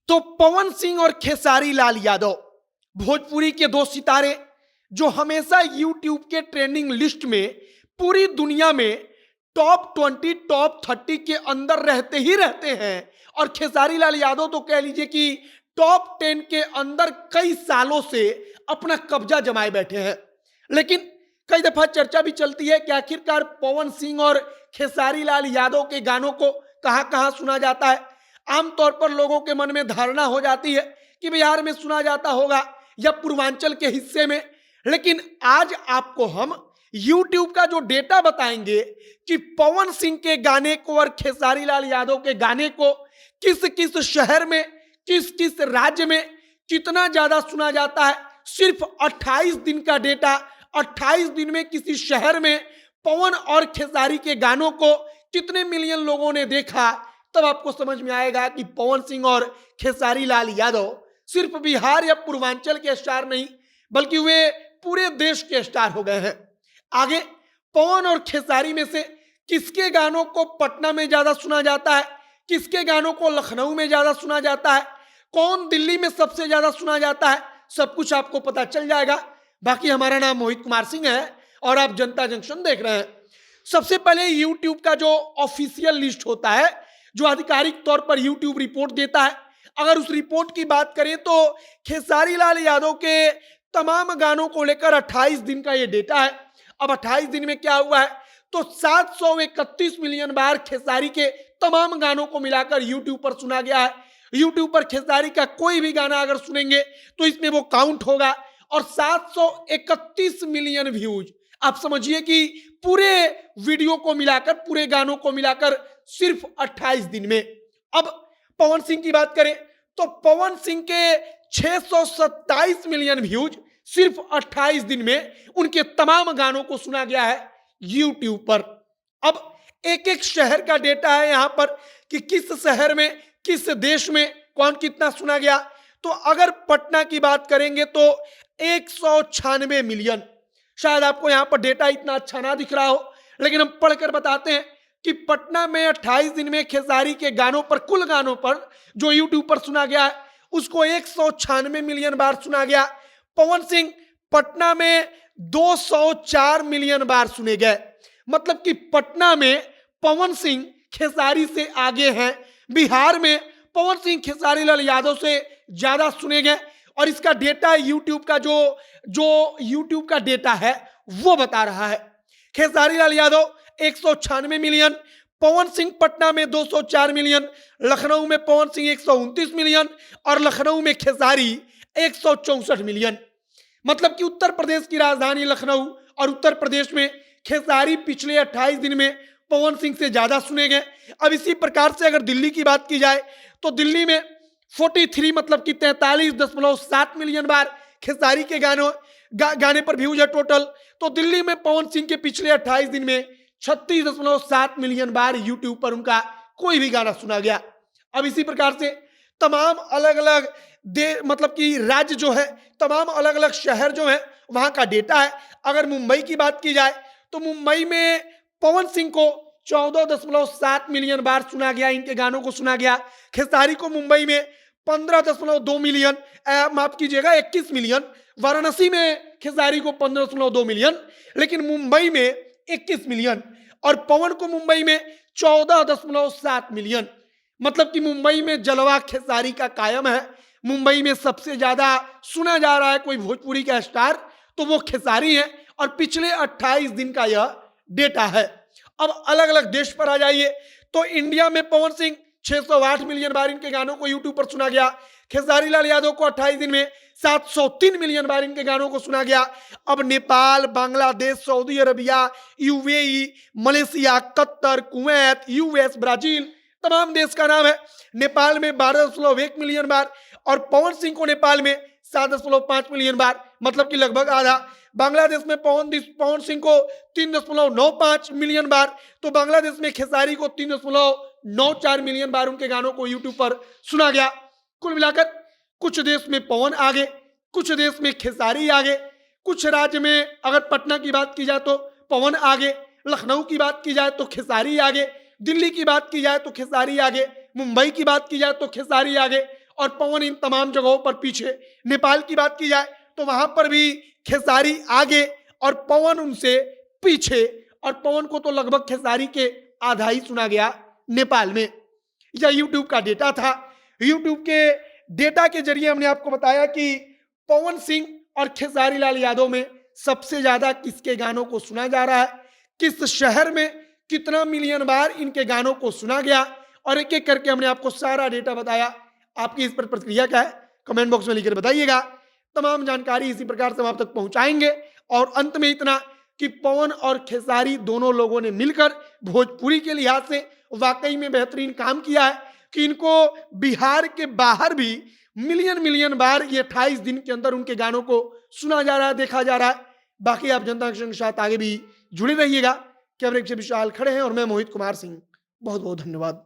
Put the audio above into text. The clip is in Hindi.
तो पवन सिंह और खेसारी लाल यादव, भोजपुरी के दो सितारे जो हमेशा यूट्यूब के ट्रेंडिंग लिस्ट में पूरी दुनिया में टॉप 20 टॉप 30 के अंदर रहते ही रहते हैं। और खेसारी लाल यादव तो कह लीजिए कि टॉप 10 के अंदर कई सालों से अपना कब्जा जमाए बैठे हैं। लेकिन कई दफा चर्चा भी चलती है कि आखिरकार पवन सिंह और खेसारी लाल यादव के गानों को कहां कहां सुना जाता है। आमतौर पर लोगों के मन में धारणा हो जाती है कि बिहार में सुना जाता होगा या पूर्वांचल के हिस्से में। लेकिन आज आपको हम YouTube का जो डेटा बताएंगे कि पवन सिंह के गाने को और खेसारी लाल यादव के गाने को किस किस शहर में, किस किस राज्य में कितना ज्यादा सुना जाता है। सिर्फ 28 दिन का डेटा, 28 दिन में किसी शहर में पवन और खेसारी के गानों को कितने मिलियन लोगों ने देखा, तब आपको समझ में आएगा कि पवन सिंह और खेसारी लाल यादव सिर्फ बिहार या पूर्वांचल के स्टार नहीं बल्कि वे पूरे देश के स्टार हो गए हैं। आगे पवन और खेसारी में से किसके गानों को पटना में ज्यादा सुना जाता है, किसके गानों को लखनऊ में ज्यादा सुना जाता है, कौन दिल्ली में सबसे ज्यादा सुना जाता है, सब कुछ आपको पता चल जाएगा। बाकी हमारा नाम मोहित कुमार सिंह है और आप जनता जंक्शन देख रहे हैं। सबसे पहले यूट्यूब का जो ऑफिशियल लिस्ट होता है, जो आधिकारिक तौर पर यूट्यूब रिपोर्ट देता है, अगर उस रिपोर्ट की बात करें तो खेसारी लाल यादव के तमाम गानों को लेकर 28 दिन का ये डेटा है। अब 28 दिन में क्या हुआ है तो 731 मिलियन बार खेसारी के तमाम गानों को मिलाकर यूट्यूब पर सुना गया है। यूट्यूब पर खेसारी का कोई भी गाना अगर सुनेंगे तो इसमें वो काउंट होगा। और 731 मिलियन व्यूज, आप समझिए कि पूरे वीडियो को मिलाकर, पूरे गानों को मिलाकर सिर्फ 28 दिन में। अब पवन सिंह की बात करें तो पवन सिंह के 627 मिलियन व्यूज सिर्फ 28 दिन में उनके तमाम गानों को सुना गया है यूट्यूब पर। अब एक एक शहर का डेटा है यहां पर कि किस शहर में, किस देश में कौन कितना सुना गया। तो अगर पटना की बात करेंगे तो 196 मिलियन। शायद आपको यहां पर डेटा इतना अच्छा ना दिख रहा हो, लेकिन हम पढ़कर बताते हैं कि पटना में 28 दिन में खेसारी के गानों पर, कुल गानों पर जो यूट्यूब पर सुना गया है उसको 196 मिलियन बार सुना गया। पवन सिंह पटना में 204 मिलियन बार सुने गए। मतलब कि पटना में पवन सिंह खेसारी से आगे हैं। बिहार में पवन सिंह खेसारी लाल यादव से ज्यादा सुने गए। और इसका डेटा यूट्यूब का जो यूट्यूब का डेटा है वो बता रहा है। खेसारी लाल यादव 196 मिलियन, पवन सिंह पटना में 204 मिलियन, लखनऊ में पवन सिंह 129 मिलियन और लखनऊ में खेसारी 164 मिलियन। मतलब कि उत्तर प्रदेश की राजधानी लखनऊ और उत्तर प्रदेश में खेसारी पिछले 28 दिन में पवन सिंह से ज्यादा सुने गए। अब इसी प्रकार से अगर दिल्ली की बात की जाए तो दिल्ली में 43 मतलब कि 43.7 मिलियन बार खेसारी के गाने पर व्यूज है टोटल। तो दिल्ली में पवन सिंह के पिछले 28 दिन में 36.7 मिलियन बार यूट्यूब पर उनका कोई भी गाना सुना गया। अब इसी प्रकार से तमाम अलग अलग मतलब कि राज्य जो है, तमाम अलग अलग शहर जो है वहां का डेटा है। अगर मुंबई की बात की जाए तो मुंबई में पवन सिंह को 14.7 मिलियन बार सुना गया, इनके गानों को सुना गया। खेसारी को मुंबई में 15.2 मिलियन, माफ कीजिएगा 21 मिलियन। वाराणसी में खेसारी को 15.2 मिलियन, लेकिन मुंबई में 21 मिलियन। और पवन को मुंबई में 14.7 मिलियन। मतलब कि मुंबई में जलवा खेसारी का कायम है। मुंबई में सबसे ज्यादा सुना जा रहा है कोई भोजपुरी का स्टार तो वो खेसारी है। और पिछले 28 दिन का यह डेटा है। अब अलग अलग देश पर आ जाइए तो इंडिया में पवन सिंह 608 मिलियन बार इनके गानों को यूट्यूब पर सुना गया। खेसारी लाल यादव को 28 दिन में 703 मिलियन बार इनके गानों को सुना गया। अब Nepal, Bangladesh, Saudi Arabia, UAE, Malaysia, Qatar, Kuwait, US, Brazil, तमाम देश का नाम है। नेपाल में 12.1 मिलियन बार और पवन सिंह को नेपाल में 7.5 मिलियन बार, मतलब कि लगभग आधा। बांग्लादेश में पवन सिंह को 3.95 मिलियन बार, तो बांग्लादेश में खेसारी को 3.94 मिलियन बार उनके गानों को यूट्यूब पर सुना गया। कुल मिलाकर कुछ देश में पवन आगे, कुछ देश में खेसारी आगे, कुछ राज्य में अगर पटना की बात की जाए तो पवन आगे, लखनऊ की बात की जाए तो खेसारी आगे, दिल्ली की बात की जाए तो खेसारी आगे, मुंबई की बात की जाए तो खेसारी आगे और पवन इन तमाम जगहों पर पीछे। नेपाल की बात की जाए तो वहां पर भी खेसारी आगे और पवन उनसे पीछे, और पवन को तो लगभग खेसारी के आधा ही सुना गया नेपाल में। यह यूट्यूब का डेटा था। यूट्यूब के डेटा के जरिए हमने आपको बताया कि पवन सिंह और खेसारी लाल यादव में सबसे ज्यादा किसके गानों को सुना जा रहा है, किस शहर में कितना मिलियन बार इनके गानों को सुना गया, और एक एक करके हमने आपको सारा डेटा बताया। आपकी इस पर प्रतिक्रिया क्या है कमेंट बॉक्स में लिखकर बताइएगा। तमाम जानकारी इसी प्रकार से हम आप तक पहुंचाएंगे। और अंत में इतना कि पवन और खेसारी दोनों लोगों ने मिलकर भोजपुरी के लिहाज से वाकई में बेहतरीन काम किया है कि इनको बिहार के बाहर भी मिलियन मिलियन बार ये 28 दिन के अंदर उनके गानों को सुना जा रहा है, देखा जा रहा है। बाकी आप जनता के साथ आगे भी जुड़े रहिएगा। कैमरे से विशाल खड़े हैं और मैं मोहित कुमार सिंह। बहुत बहुत धन्यवाद।